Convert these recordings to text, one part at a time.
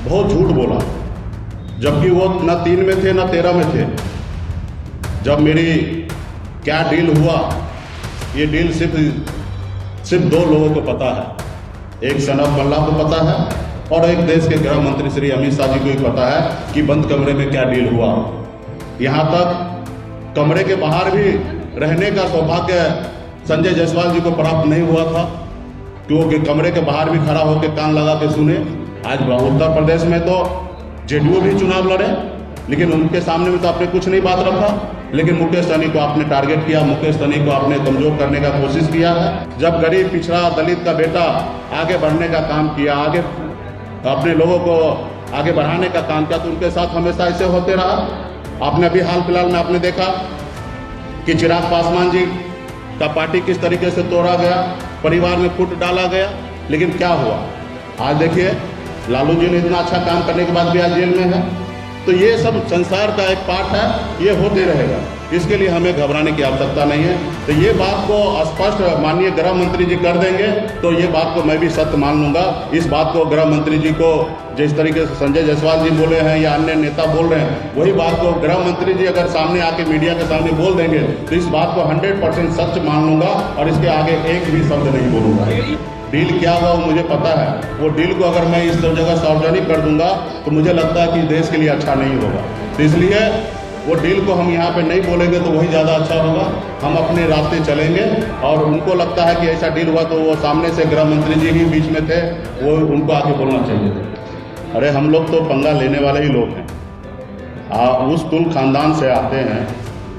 बहुत झूठ बोला, जबकि वो न 3 में थे न 13 में थे। जब मेरी क्या डील हुआ, ये डील सिर्फ 2 लोगों को पता है, एक सनब मल्ला को पता है और एक देश के गृह मंत्री श्री अमित शाह जी को ही पता है कि बंद कमरे में क्या डील हुआ। यहाँ तक कमरे के बाहर भी रहने का सौभाग्य संजय जायसवाल जी को प्राप्त नहीं हुआ था, क्योंकि कमरे के बाहर भी खड़ा होकर कान लगा के सुने। आज उत्तर प्रदेश में तो जेडीयू भी चुनाव लड़े, लेकिन उनके सामने में तो आपने कुछ नहीं बात रखा, लेकिन मुकेश सहनी को आपने टारगेट किया, मुकेश सहनी को आपने कमजोर करने का कोशिश किया है। जब गरीब पिछड़ा दलित का बेटा आगे बढ़ने का काम किया, आगे अपने लोगों को आगे बढ़ाने का काम किया, तो उनके साथ हमेशा ऐसे होते रहा। आपने अभी हाल फिलहाल में आपने देखा कि चिराग पासवान जी का पार्टी किस तरीके से तोड़ा गया, परिवार में फूट डाला गया, लेकिन क्या हुआ? आज देखिए लालू जी ने इतना अच्छा काम करने के बाद भी आज जेल में है। तो ये सब संसार का एक पार्ट है, ये होते रहेगा, इसके लिए हमें घबराने की आवश्यकता नहीं है। तो ये बात को स्पष्ट माननीय गृह मंत्री जी कर देंगे तो ये बात को मैं भी सत्य मान लूँगा। इस बात को गृह मंत्री जी को जिस तरीके से संजय जायसवाल जी बोले हैं या अन्य नेता बोल रहे हैं, वही बात को गृह मंत्री जी अगर सामने आके मीडिया के सामने बोल देंगे तो इस बात को 100% सच मान लूँगा और इसके आगे एक भी शब्द नहीं बोलूँगा। डील क्या हुआ वो मुझे पता है, वो डील को अगर मैं इस जगह सार्वजनिक कर दूंगा तो मुझे लगता है कि देश के लिए अच्छा नहीं होगा। तो इसलिए वो डील को हम यहाँ पे नहीं बोलेंगे तो वही ज़्यादा अच्छा होगा। हम अपने रास्ते चलेंगे और उनको लगता है कि ऐसा डील हुआ तो वो सामने से गृह मंत्री जी ही बीच में थे, वो उनको आके बोलना चाहिए। अरे हम लोग तो पंगा लेने वाले ही लोग हैं, उस कुल खानदान से आते हैं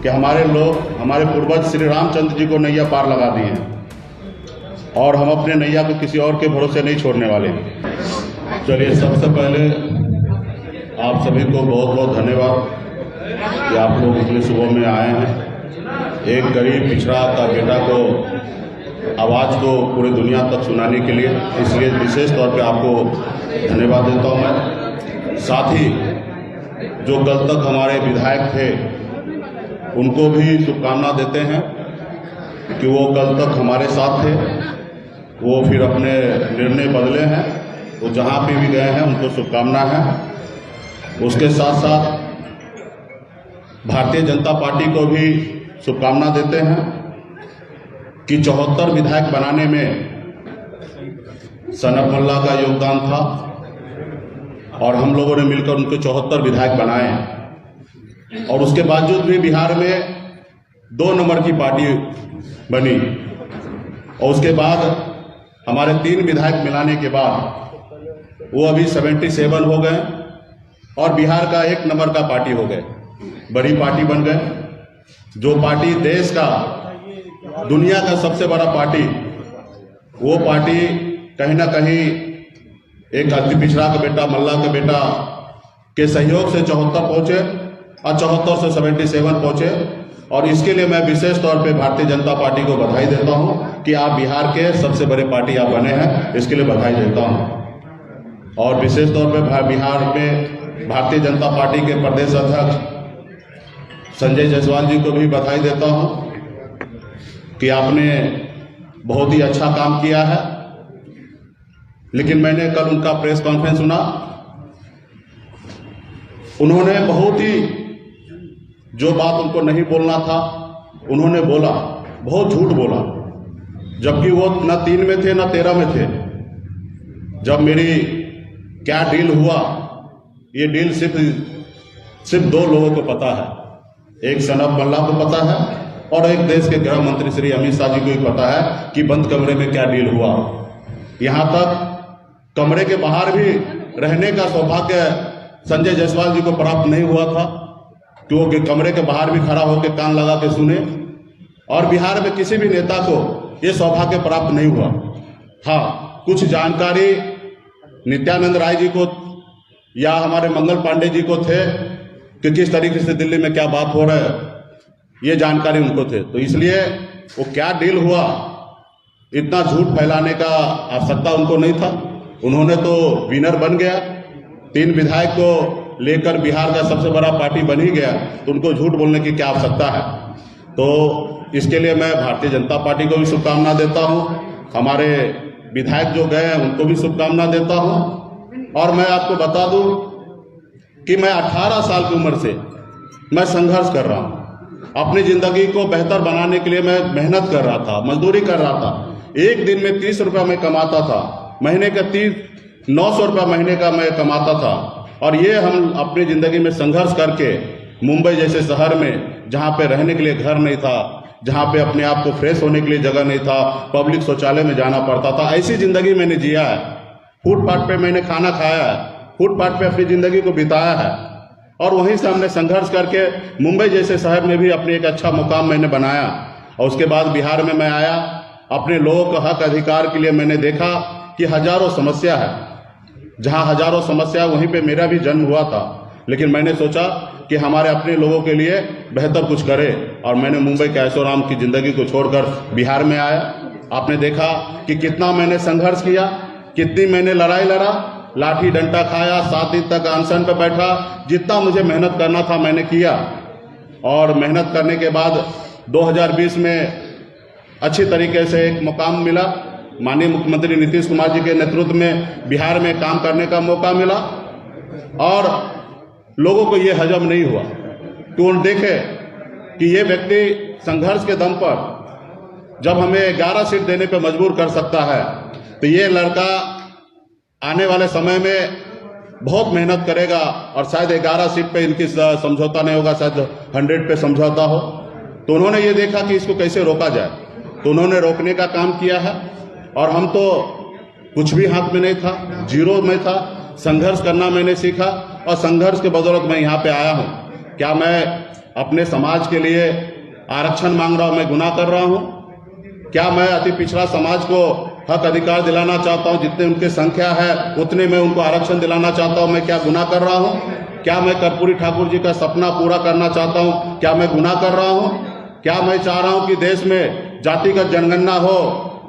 कि हमारे लोग, हमारे पूर्वज श्री रामचंद्र जी को नैया पार लगा दिए हैं और हम अपने नैया को किसी और के भरोसे नहीं छोड़ने वाले। चलिए, सबसे पहले आप सभी को बहुत बहुत धन्यवाद कि आप लोग इतने सुबह में आए हैं। एक गरीब पिछड़ा का बेटा को आवाज़ को पूरी दुनिया तक सुनाने के लिए, इसलिए विशेष तौर पे आपको धन्यवाद देता हूँ मैं। साथ ही जो कल तक हमारे विधायक थे उनको भी शुभकामना देते हैं कि वो कल तक हमारे साथ थे, वो फिर अपने निर्णय बदले हैं, वो जहाँ पे भी गए हैं उनको शुभकामना है। उसके साथ साथ भारतीय जनता पार्टी को भी शुभकामना देते हैं कि 74 विधायक बनाने में सनब मल्ला का योगदान था और हम लोगों ने मिलकर उनके 74 विधायक बनाए और उसके बावजूद भी बिहार में 2 नंबर की पार्टी बनी और उसके बाद हमारे 3 विधायक मिलाने के बाद वो अभी 77 हो गए और बिहार का 1 नंबर का पार्टी हो गए, बड़ी पार्टी बन गए। जो पार्टी देश का, दुनिया का सबसे बड़ा पार्टी, वो पार्टी कहीं ना कहीं एक अति पिछड़ा का बेटा, मल्ला का बेटा के सहयोग से 74 पहुंचे और 74 से 77 पहुंचे। और इसके लिए मैं विशेष तौर पे भारतीय जनता पार्टी को बधाई देता हूं कि आप बिहार के सबसे बड़े पार्टी आप बने हैं, इसके लिए बधाई देता हूं। और विशेष तौर पे बिहार में भारतीय जनता पार्टी के प्रदेश अध्यक्ष संजय जायसवाल जी को भी बधाई देता हूं कि आपने बहुत ही अच्छा काम किया है। लेकिन मैंने कल उनका प्रेस कॉन्फ्रेंस सुना, उन्होंने बहुत ही, जो बात उनको नहीं बोलना था उन्होंने बोला, बहुत झूठ बोला, जबकि वो न 3 में थे न 13 में थे। जब मेरी क्या डील हुआ, ये डील सिर्फ 2 लोगों को पता है, एक सनब मल्ला को पता है और एक देश के गृह मंत्री श्री अमित शाह जी को ही पता है कि बंद कमरे में क्या डील हुआ। यहाँ तक कमरे के बाहर भी रहने का सौभाग्य संजय जायसवाल जी को प्राप्त नहीं हुआ था, क्योंकि कमरे के बाहर भी खड़ा होकर कान लगा के सुने। और बिहार में किसी भी नेता को ये सौभाग्य प्राप्त नहीं हुआ। हाँ, कुछ जानकारी नित्यानंद राय जी को या हमारे मंगल पांडे जी को थे कि किस तरीके से दिल्ली में क्या बात हो रहा है, ये जानकारी उनको थे। तो इसलिए वो क्या डील हुआ, इतना झूठ फैलाने का आवश्यकता उनको नहीं था। उन्होंने तो विनर बन गया, 3 विधायक को लेकर बिहार का सबसे बड़ा पार्टी बन ही गया, तो उनको झूठ बोलने की क्या आवश्यकता है। तो इसके लिए मैं भारतीय जनता पार्टी को भी शुभकामना देता हूं, हमारे विधायक जो गए हैं उनको भी शुभकामना देता हूं और मैं आपको बता दूं कि मैं 18 साल की उम्र से मैं संघर्ष कर रहा हूं। अपनी ज़िंदगी को बेहतर बनाने के लिए मैं मेहनत कर रहा था, मजदूरी कर रहा था। एक दिन में 30 रुपया मैं कमाता था, महीने का 900 रुपया महीने का मैं कमाता था। और ये हम अपनी ज़िंदगी में संघर्ष करके मुंबई जैसे शहर में, जहाँ पे रहने के लिए घर नहीं था, जहाँ पे अपने आप को फ्रेश होने के लिए जगह नहीं था, पब्लिक शौचालय में जाना पड़ता था, ऐसी ज़िंदगी मैंने जिया है। फुटपाथ पे मैंने खाना खाया है, फुटपाथ पे अपनी ज़िंदगी को बिताया है। और वहीं से हमने संघर्ष करके मुंबई जैसे शहर में भी अपने एक अच्छा मुकाम मैंने बनाया। और उसके बाद बिहार में मैं आया, अपने लोगों का हक अधिकार के लिए मैंने देखा कि हजारों समस्या है, जहाँ हजारों समस्या वहीं पे मेरा भी जन्म हुआ था। लेकिन मैंने सोचा कि हमारे अपने लोगों के लिए बेहतर कुछ करें, और मैंने मुंबई के ऐशोआराम की ज़िंदगी को छोड़कर बिहार में आया। आपने देखा कि कितना मैंने संघर्ष किया, कितनी मैंने लड़ाई लड़ा, लाठी डंडा खाया, 7 दिन तक अनशन पर बैठा। जितना मुझे मेहनत करना था मैंने किया, और मेहनत करने के बाद 2020 में अच्छी तरीके से एक मुकाम मिला। माननीय मुख्यमंत्री नीतीश कुमार जी के नेतृत्व में बिहार में काम करने का मौका मिला। और लोगों को ये हजम नहीं हुआ कि उन देखे कि ये व्यक्ति संघर्ष के दम पर जब हमें 11 सीट देने पे मजबूर कर सकता है, तो ये लड़का आने वाले समय में बहुत मेहनत करेगा और शायद 11 सीट पे इनकी समझौता नहीं होगा, शायद 100 पे समझौता हो। तो उन्होंने ये देखा कि इसको कैसे रोका जाए, तो उन्होंने रोकने का काम किया है। और हम तो कुछ भी हाथ में नहीं था, जीरो में था। संघर्ष करना मैंने सीखा, और संघर्ष के बदौलत मैं यहाँ पे आया हूँ। क्या मैं अपने समाज के लिए आरक्षण मांग रहा हूँ, मैं गुनाह कर रहा हूँ? क्या मैं अति पिछड़ा समाज को हक अधिकार दिलाना चाहता हूँ? जितने उनकी संख्या है उतने मैं उनको आरक्षण दिलाना चाहता हूँ, मैं क्या गुनाह कर रहा हूँ? क्या मैं कर्पूरी ठाकुर जी का सपना पूरा करना चाहता हूँ, क्या मैं गुनाह कर रहा हूँ? क्या मैं चाह रहा हूँ कि देश में जातिगत जनगणना हो,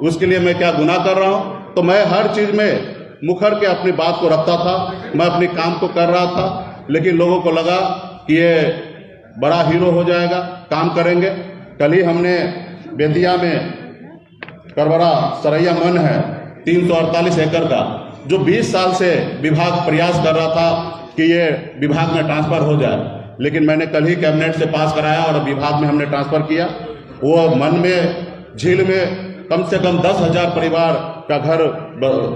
उसके लिए मैं क्या गुनाह कर रहा हूँ? तो मैं हर चीज़ में मुखर के अपनी बात को रखता था, मैं अपने काम को कर रहा था। लेकिन लोगों को लगा कि ये बड़ा हीरो हो जाएगा, काम करेंगे। कल ही हमने बेतिया में करबरा सरैया मन है 348 एकड़ का, जो 20 साल से विभाग प्रयास कर रहा था कि ये विभाग में ट्रांसफर हो जाए, लेकिन मैंने कल ही कैबिनेट से पास कराया और विभाग में हमने ट्रांसफर किया। वो मन में झील में कम से कम 10,000 परिवार का घर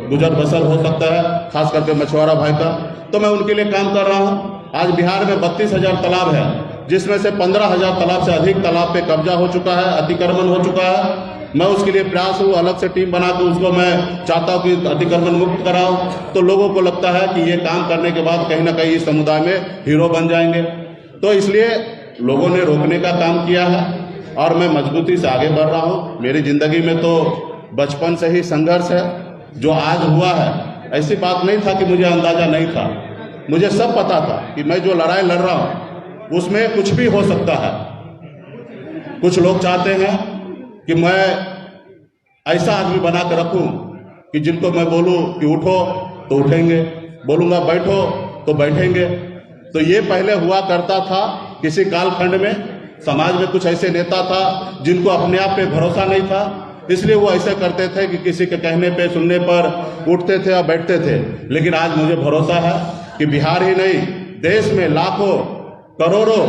गुजर बसर हो सकता है, खास करके मछुआरा भाई का। तो मैं उनके लिए काम कर रहा हूँ। आज बिहार में 32,000 तालाब है, जिसमें से 15,000 तालाब से अधिक तालाब पे कब्जा हो चुका है, अतिक्रमण हो चुका है। मैं उसके लिए प्रयास हूँ, अलग से टीम बना के उसको मैं चाहता हूँ कि अतिक्रमण मुक्त कराऊँ। तो लोगों को लगता है कि ये काम करने के बाद कहीं ना कहीं इस समुदाय में हीरो बन जाएंगे। तो इसलिए लोगों ने रोकने का काम किया है, और मैं मजबूती से आगे बढ़ रहा हूँ। मेरी ज़िंदगी में तो बचपन से ही संघर्ष है। जो आज हुआ है, ऐसी बात नहीं था कि मुझे अंदाज़ा नहीं था, मुझे सब पता था कि मैं जो लड़ाई लड़ रहा हूँ उसमें कुछ भी हो सकता है। कुछ लोग चाहते हैं कि मैं ऐसा आदमी बना कर रखूँ कि जिनको मैं बोलूँ कि उठो तो उठेंगे, बोलूँगा बैठो तो बैठेंगे। तो ये पहले हुआ करता था किसी कालखंड में। समाज में कुछ ऐसे नेता था जिनको अपने आप पे भरोसा नहीं था, इसलिए वो ऐसे करते थे कि किसी के कहने पे सुनने पर उठते थे और बैठते थे। लेकिन आज मुझे भरोसा है कि बिहार ही नहीं, देश में लाखों करोड़ों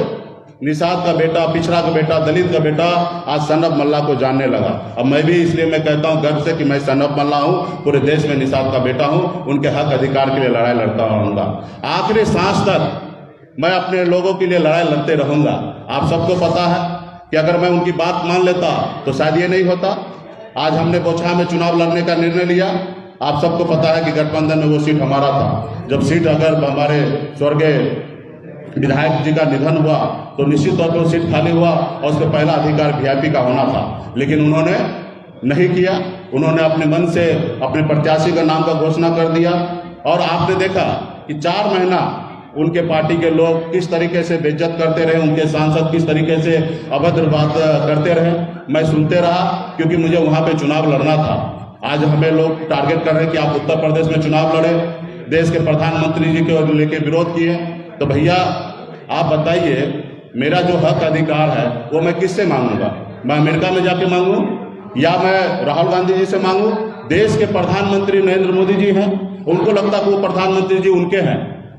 निषाद का बेटा, पिछड़ा का बेटा, दलित का बेटा आज सनअप मल्ला को जानने लगा। अब मैं भी इसलिए मैं कहता हूँ गर्व से कि मैं सनअप मल्ला हूँ, पूरे देश में निषाद का बेटा हूँ, उनके हक अधिकार के लिए लड़ाई लड़ता रहूँगा। आखिरी सांस तक मैं अपने लोगों के लिए लड़ाई लड़ते रहूँगा। आप सबको पता है कि अगर मैं उनकी बात मान लेता तो शायद ये नहीं होता। आज हमने बोचहा में चुनाव लड़ने का निर्णय लिया। आप सबको पता है कि गठबंधन में वो सीट हमारा था। जब सीट अगर हमारे स्वर्गीय विधायक जी का निधन हुआ तो निश्चित तौर पर वो सीट खाली हुआ, और उसका पहला अधिकार वीआईपी का होना था। लेकिन उन्होंने नहीं किया, उन्होंने अपने मन से अपने प्रत्याशी का नाम का घोषणा कर दिया। और आपने देखा कि 4 महीना उनके पार्टी के लोग किस तरीके से बेइज्जत करते रहे, उनके सांसद किस तरीके से अभद्र बात करते रहे। मैं सुनते रहा, क्योंकि मुझे वहाँ पे चुनाव लड़ना था। आज हमें लोग टारगेट कर रहे हैं कि आप उत्तर प्रदेश में चुनाव लड़े, देश के प्रधानमंत्री जी को लेके विरोध किए। तो भैया आप बताइए, मेरा जो हक अधिकार है वो मैं किससे मांगूंगा? मैं अमेरिका में जाके मांगूं, या मैं राहुल गांधी जी से मांगूं, देश के प्रधानमंत्री नरेंद्र मोदी जी हैं, उनको लगता है कि वो प्रधानमंत्री जी उनके हैं,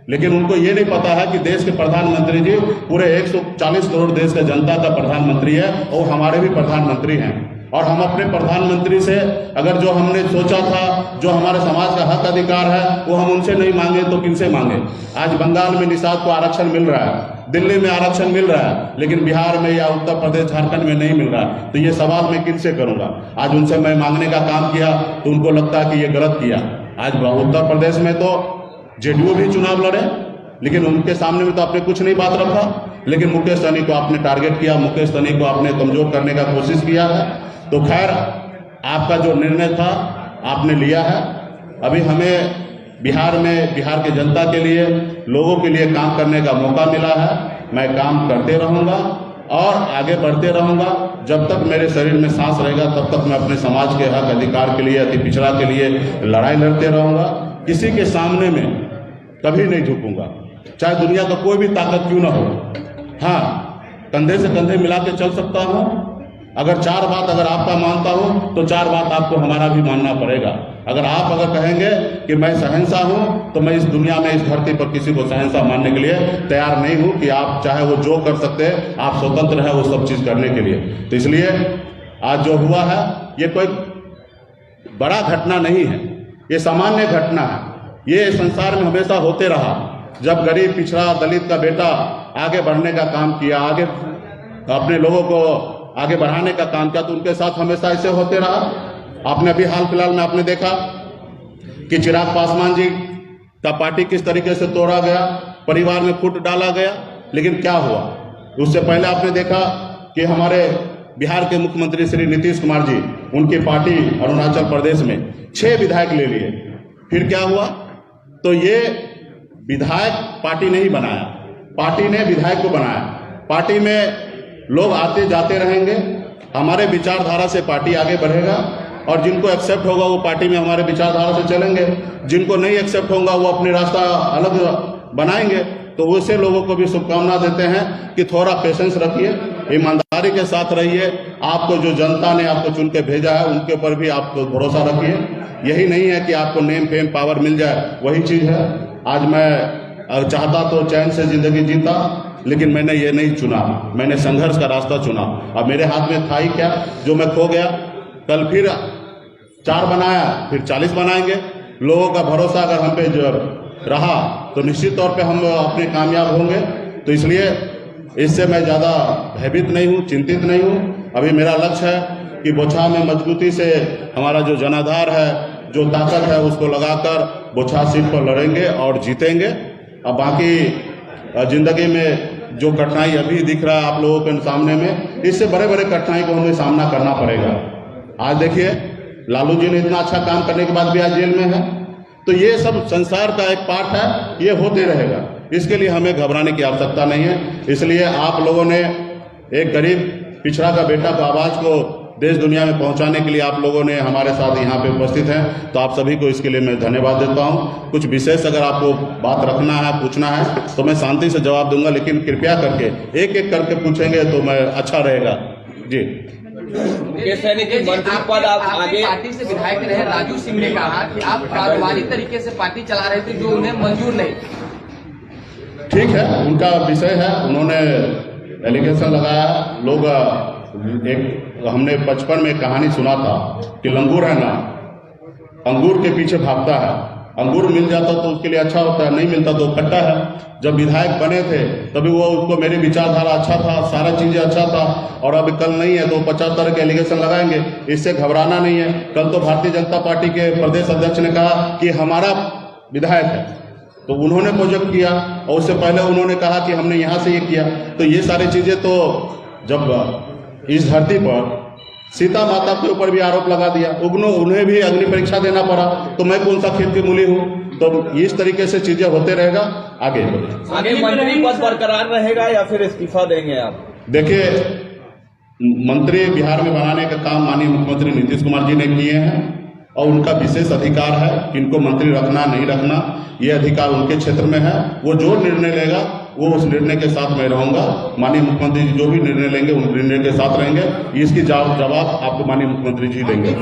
लेकिन उनको ये नहीं पता है कि देश के प्रधानमंत्री जी पूरे 140 करोड़ देश के जनता का प्रधानमंत्री है और हमारे भी प्रधानमंत्री हैं। और हम अपने प्रधानमंत्री से अगर जो हमने सोचा था, जो हमारे समाज का हक अधिकार है, वो हम उनसे नहीं मांगे तो किनसे मांगे। आज बंगाल में निषाद को आरक्षण मिल रहा है, दिल्ली में आरक्षण मिल रहा है, लेकिन बिहार में या उत्तर प्रदेश झारखंड में नहीं मिल रहा है, तो ये सवाल मैं किनसे करूंगा। आज उनसे मैं मांगने का काम किया तो उनको लगता है कि ये गलत किया। आज उत्तर प्रदेश में तो जेडीयू भी चुनाव लड़े, लेकिन उनके सामने में तो आपने कुछ नहीं बात रखा, लेकिन मुकेश सहनी को आपने टारगेट किया, मुकेश सहनी को आपने कमजोर करने का कोशिश किया है। तो खैर, आपका जो निर्णय था आपने लिया है। अभी हमें बिहार में बिहार के जनता के लिए, लोगों के लिए काम करने का मौका मिला है। मैं काम करते रहूंगा और आगे बढ़ते रहूंगा। जब तक मेरे शरीर में सांस रहेगा तब तक मैं अपने समाज के हक अधिकार के लिए, अति पिछड़ा के लिए लड़ाई लड़ते रहूंगा। किसी के सामने में कभी नहीं झुकूंगा, चाहे दुनिया का कोई भी ताकत क्यों ना हो। हाँ, कंधे से कंधे मिला के चल सकता हूं। अगर चार बात अगर आपका मानता हूं तो चार बात आपको हमारा भी मानना पड़ेगा। अगर आप कहेंगे कि मैं शहंशाह हूं, तो मैं इस दुनिया में, इस धरती पर किसी को शहंशाह मानने के लिए तैयार नहीं हूं कि आप चाहे वो जो कर सकते हैं, आप स्वतंत्र हैं वो सब चीज करने के लिए। तो इसलिए आज जो हुआ है ये कोई बड़ा घटना नहीं है, ये सामान्य घटना है। ये संसार में हमेशा होते रहा। जब गरीब, पिछड़ा, दलित का बेटा आगे बढ़ने का काम किया, आगे अपने लोगों को आगे बढ़ाने का काम किया, तो उनके साथ हमेशा ऐसे होते रहा। आपने अभी हाल फिलहाल में आपने देखा कि चिराग पासवान जी का पार्टी किस तरीके से तोड़ा गया, परिवार में फूट डाला गया, लेकिन क्या हुआ। उससे पहले आपने देखा कि हमारे बिहार के मुख्यमंत्री श्री नीतीश कुमार जी, उनकी पार्टी अरुणाचल प्रदेश में 6 विधायक ले लिए। फिर क्या हुआ, तो ये विधायक पार्टी नहीं बनाया, पार्टी ने विधायक को बनाया। पार्टी में लोग आते जाते रहेंगे, हमारे विचारधारा से पार्टी आगे बढ़ेगा और जिनको एक्सेप्ट होगा वो पार्टी में हमारे विचारधारा से चलेंगे, जिनको नहीं एक्सेप्ट होगा वो अपने रास्ता अलग बनाएंगे। तो वैसे लोगों को भी शुभकामना देते हैं कि थोड़ा पेशेंस रखिए, ईमानदारी के साथ रहिए। आपको जो जनता ने आपको चुन के भेजा है उनके ऊपर भी आप भरोसा रखिए। यही नहीं है कि आपको नेम फेम पावर मिल जाए, वही चीज है। आज मैं चाहता तो चैन से जिंदगी जीता, लेकिन मैंने ये नहीं चुना, मैंने संघर्ष का रास्ता चुना। अब मेरे हाथ में था ही क्या, जो मैं खो गया। कल फिर 4 बनाया, फिर 40 बनाएंगे। लोगों का भरोसा अगर हम पे जो रहा तो निश्चित तौर पे हम अपने कामयाब होंगे। तो इसलिए इससे मैं ज़्यादा भयभीत नहीं हूँ, चिंतित नहीं हूँ। अभी मेरा लक्ष्य है कि बोछा में मजबूती से हमारा जो जनाधार है, जो ताकत है, उसको लगाकर बोछा सीट पर लड़ेंगे और जीतेंगे। अब बाकी जिंदगी में जो कठिनाई अभी दिख रहा है आप लोगों के सामने में, इससे बड़े बड़े कठिनाई को हमें सामना करना पड़ेगा। आज देखिए, लालू जी ने इतना अच्छा काम करने के बाद भी आज जेल में है। तो ये सब संसार का एक पार्ट है, ये होते रहेगा। इसके लिए हमें घबराने की आवश्यकता नहीं है। इसलिए आप लोगों ने एक गरीब पिछड़ा का बेटा को आवाज को देश दुनिया में पहुंचाने के लिए आप लोगों ने हमारे साथ यहाँ पे उपस्थित हैं, तो आप सभी को इसके लिए मैं धन्यवाद देता हूँ। कुछ विशेष अगर आपको बात रखना है, पूछना है, तो मैं शांति से जवाब दूंगा, लेकिन कृपया करके एक एक करके पूछेंगे तो मैं अच्छा रहेगा। जी, मुकेश सहनी जी, मंत्री पद आप आगे पार्टी से विधायक रहे राजू सिंह ने कहा कि आप कारोबारी तरीके से पार्टी चला रहे थे, जो उन्हें मंजूर नहीं। ठीक है, उनका विषय है, उन्होंने एलिगेशन लगाया। लोग एक हमने बचपन में कहानी सुना था कि लंगूर है ना, अंगूर के पीछे भागता है। अंगूर मिल जाता तो उसके लिए अच्छा होता है, नहीं मिलता तो खट्टा है। जब विधायक बने थे तभी वो उसको मेरी विचारधारा अच्छा था, सारा चीजें अच्छा था, और अभी कल नहीं है तो 50 तरह के एलिगेशन लगाएंगे। इससे घबराना नहीं है। कल तो भारतीय जनता पार्टी के प्रदेश अध्यक्ष ने कहा कि हमारा विधायक है, तो उन्होंने प्रोजेक्ट किया, और उससे पहले उन्होंने कहा कि हमने यहाँ से ये किया। तो ये सारी चीजें, तो जब इस धरती पर सीता माता के ऊपर भी आरोप लगा दिया, उन्हें भी अग्नि परीक्षा देना पड़ा, तो मैं कौन सा खेत की मूली हूँ। तो इस तरीके से चीजें होते रहेगा। आगे मंत्री पद बरकरार रहेगा या फिर इस्तीफा देंगे आप? देखिए, मंत्री बिहार में बनाने का काम माननीय मुख्यमंत्री नीतीश कुमार जी ने किए हैं, और उनका विशेष अधिकार है कि इनको मंत्री रखना नहीं रखना, ये अधिकार उनके क्षेत्र में है। वो जो निर्णय लेगा वो उस निर्णय के साथ मैं रहूंगा। माननीय मुख्यमंत्री जी जो भी निर्णय लेंगे उन निर्णय के साथ रहेंगे। इसकी जवाब आपको माननीय मुख्यमंत्री जी देंगे।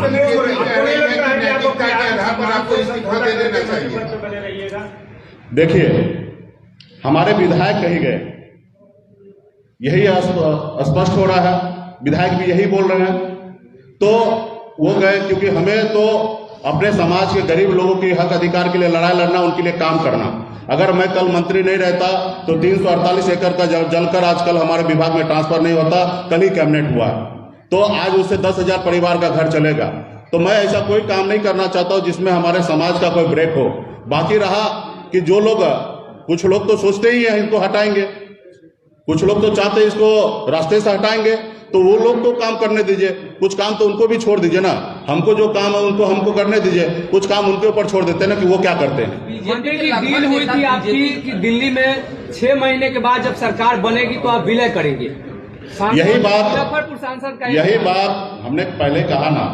नैतिकता के आधार पर आपको इस्तीफा दे देना चाहिए। देखिए, हमारे विधायक कही गए, यही स्पष्ट हो रहा है, विधायक भी यही बोल रहे हैं। तो वो गए क्योंकि हमें तो अपने समाज के गरीब लोगों के हक अधिकार के लिए लड़ाई लड़ना, उनके लिए काम करना। अगर मैं कल मंत्री नहीं रहता तो 348 एकड़ का जलकर आजकल हमारे विभाग में ट्रांसफर नहीं होता। कल ही कैबिनेट हुआ, तो आज उससे 10,000 परिवार का घर चलेगा। तो मैं ऐसा कोई काम नहीं करना चाहता हूं जिसमें हमारे समाज का कोई ब्रेक हो। बाकी रहा कि जो लोग, कुछ लोग तो सोचते ही हैं इनको हटाएंगे, कुछ लोग तो चाहते हैं इसको रास्ते से हटाएंगे, तो वो लोग तो काम करने दीजिए, कुछ काम तो उनको भी छोड़ दीजिए ना। हमको जो काम है उनको हमको करने दीजिए, कुछ काम उनके ऊपर छोड़ देते हैं ना कि वो क्या करते हैं। बीजेपी की डील हुई थी आपकी कि दिल्ली में 6 महीने के बाद जब सरकार बनेगी तो आप विलय करेंगे। यही बात, मुजफ्फरपुर सांसद का यही बात हमने पहले कहा ना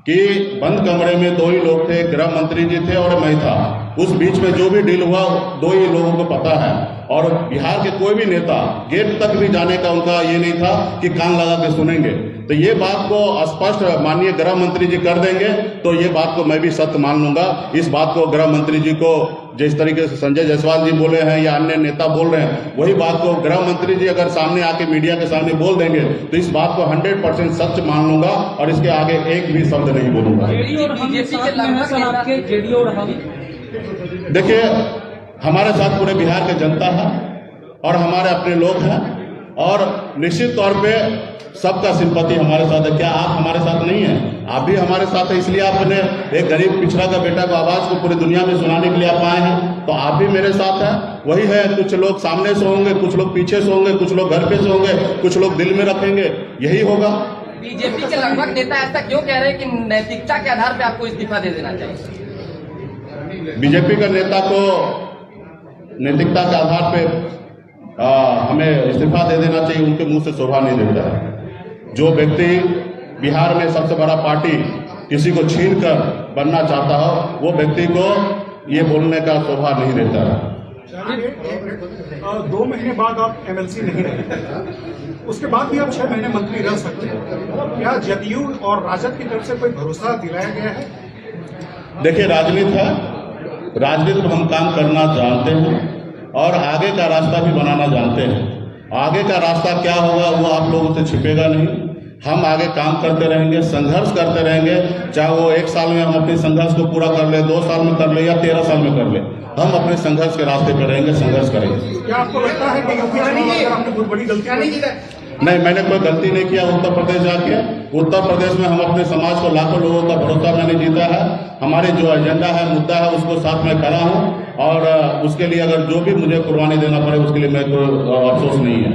कि बंद कमरे में 2 ही लोग थे, गृह मंत्री जी थे और मैं था। उस बीच में जो भी डील हुआ 2 ही लोगों को पता है, और बिहार के कोई भी नेता गेट तक भी जाने का उनका ये नहीं था कि कान लगा के सुनेंगे। तो ये बात को स्पष्ट माननीय गृह मंत्री जी कर देंगे तो ये बात को मैं भी सत्य मान लूंगा। इस बात को गृह मंत्री जी को जिस तरीके से संजय जायसवाल जी बोले हैं या अन्य नेता बोल रहे हैं, वही बात को गृह मंत्री जी अगर सामने आके मीडिया के सामने बोल देंगे तो इस बात को 100% सच मान लूंगा और इसके आगे एक भी शब्द नहीं बोलूंगा। देखिए, हमारे साथ पूरे बिहार की जनता है और हमारे अपने लोग हैं, और निश्चित तौर पे सबका सिंपैथी हमारे साथ है। क्या आप हमारे साथ नहीं हैं? आप भी हमारे साथ है, इसलिए आपने एक गरीब पिछड़ा का बेटा को आवाज को पूरी दुनिया में सुनाने के लिए आप आए हैं। तो आप भी मेरे साथ हैं। वही है, कुछ लोग सामने से होंगे, कुछ लोग पीछे से होंगे, कुछ लोग घर पे से होंगे, कुछ लोग दिल में रखेंगे, यही होगा। बीजेपी के लगभग नेता ऐसा क्यों कह रहे हैं कि नैतिकता के आधार पर आपको इस्तीफा दे देना चाहिए? बीजेपी का नेता को नैतिकता के आधार पे हमें इस्तीफा दे देना चाहिए, उनके मुंह से शोभा नहीं देता है। जो व्यक्ति बिहार में सबसे बड़ा पार्टी किसी को छीन कर बनना चाहता हो, वो व्यक्ति को ये बोलने का शोभा नहीं देता है। 2 महीने बाद आप एमएलसी नहीं रहे, उसके बाद भी आप 6 महीने मंत्री रह सकते हैं। क्या जदयू और राजद की तरफ से कोई भरोसा दिलाया गया है? देखिए, राजनीति है, राजनीति में हम काम करना जानते हैं और आगे का रास्ता भी बनाना जानते हैं। आगे का रास्ता क्या होगा वो आप लोगों से छिपेगा नहीं। हम आगे काम करते रहेंगे, संघर्ष करते रहेंगे, चाहे वो 1 साल में हम अपने संघर्ष को पूरा कर ले, 2 साल में कर ले या 13 साल में कर ले, हम अपने संघर्ष के रास्ते पर रहेंगे, संघर्ष करेंगे। क्या आपको लगता है कि यूपी आपने बहुत बड़ी गलती की? नहीं, मैंने कोई गलती नहीं किया। उत्तर प्रदेश जाके, उत्तर प्रदेश में हम अपने समाज को लाखों लोगों का भरोसा मैंने जीता है। हमारे जो एजेंडा है, मुद्दा है, उसको साथ में खड़ा हूँ और उसके लिए अगर जो भी मुझे कुर्बानी देना पड़े उसके लिए मैं कोई अफसोस नहीं है।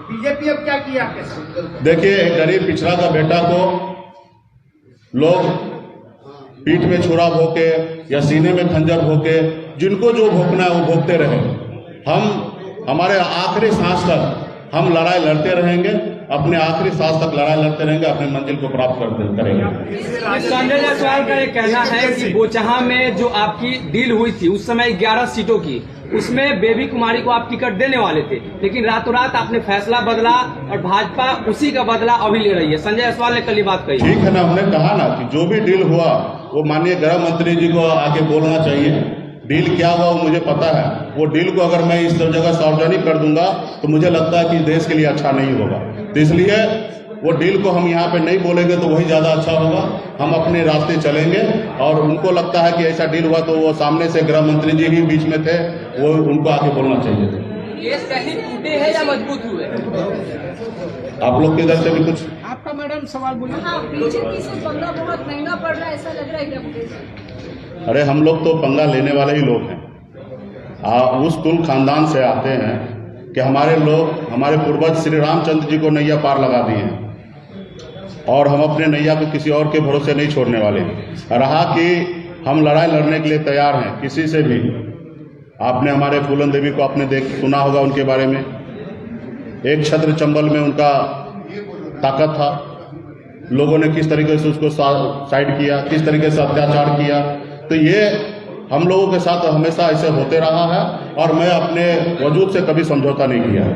बीजेपी अब क्या किया? देखिए, एक गरीब पिछड़ा का बेटा को लोग पीठ में छुरा भोंके या सीने में खंजर भोंके, जिनको जो भोंकना है वो भोंकते रहे। हम हमारे आखिरी सांस तक हम लड़ाई लड़ते रहेंगे, अपने आखिरी सांस तक लड़ाई लड़ते रहेंगे, अपने मंजिल को प्राप्त करेंगे। संजय जायसवाल का ये कहना है कि बोचहा में जो आपकी डील हुई थी उस समय 11 सीटों की, उसमें बेबी कुमारी को आप टिकट देने वाले थे, लेकिन रातों रात आपने फैसला बदला और भाजपा उसी का बदला अभी ले रही है। संजय जायसवाल ने कल ये बात कही। ठीक है ना, हमने कहा ना कि जो भी डील हुआ वो माननीय गृह मंत्री जी को आके बोलना चाहिए। डील क्या हुआ वो मुझे पता है। वो डील को अगर मैं इस जगह सार्वजनिक कर दूंगा तो मुझे लगता है कि देश के लिए अच्छा नहीं होगा। तो इसलिए वो डील को हम यहाँ पे नहीं बोलेंगे तो वही ज्यादा अच्छा होगा। हम अपने रास्ते चलेंगे और उनको लगता है कि ऐसा डील हुआ तो वो सामने से गृह मंत्री जी ही बीच में थे, वो उनको आके बोलना चाहिए। केस कहीं टूटे हैं या मजबूत हुए? आप लोग के इधर से भी कुछ आपका मैडम सवाल बोलिए। हाँ, बीजेपी से पंगा बहुत महंगा पड़ रहा है, ऐसा लग रहा है क्या मुझे? अरे हम लोग तो पंगा लेने वाले ही लोग हैं। उस कुल खानदान से आते हैं कि हमारे लोग, हमारे पूर्वज श्री रामचंद्र जी को नैया पार लगा दिए हैं और हम अपने नैया को किसी और के भरोसे नहीं छोड़ने वाले। रहा कि हम लड़ाई लड़ने के लिए तैयार हैं किसी से भी। आपने हमारे फूलन देवी को आपने सुना होगा उनके बारे में। एक छत्र चंबल में उनका ताकत था, लोगों ने किस तरीके से उसको साइड किया, किस तरीके से अत्याचार किया। तो ये हम लोगों के साथ हमेशा ऐसे होते रहा है और मैं अपने वजूद से कभी समझौता नहीं किया है।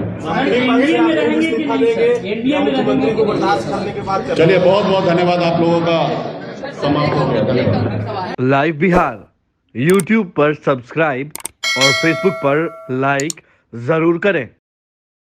एनडीए में रहेंगे कि नहीं सर? एनडीए में मुख्यमंत्री को बर्दाश्त करने के बाद चलिए, बहुत बहुत धन्यवाद, आप लोगों का समाप्त हो गया। धन्यवाद। लाइव बिहार यूट्यूब पर सब्सक्राइब और फेसबुक पर लाइक जरूर करें।